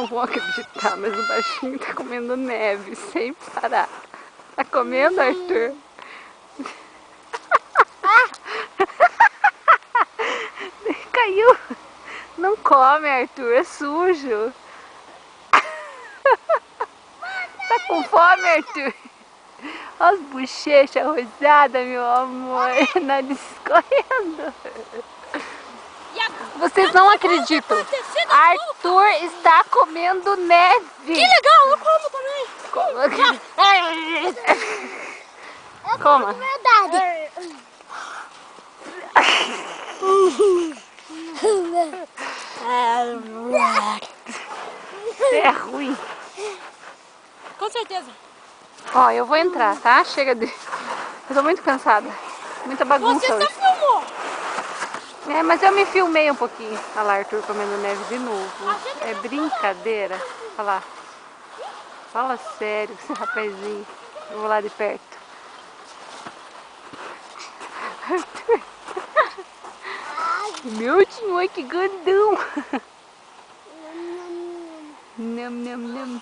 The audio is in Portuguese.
não vão acreditar, mas o baixinho tá comendo neve sem parar. Tá comendo, Arthur? Caiu! Não come, Arthur, é sujo. Tá com fome, Arthur? Olha as bochechas rosadas, meu amor. Nariz escorrendo. Vocês não acreditam. Arthur está comendo neve. Que legal, eu como também. Coma. É ruim. Com certeza. Ó, eu vou entrar, tá? Chega de... Eu tô muito cansada. Muita bagunça Você hoje. só filmou. É, mas eu me filmei um pouquinho. Olha lá, Arthur comendo neve de novo. É brincadeira. Olha lá. Fala sério, esse rapazinho. Eu vou lá de perto. Arthur. Meu tio, ai que grandão. Nam, nam, nam.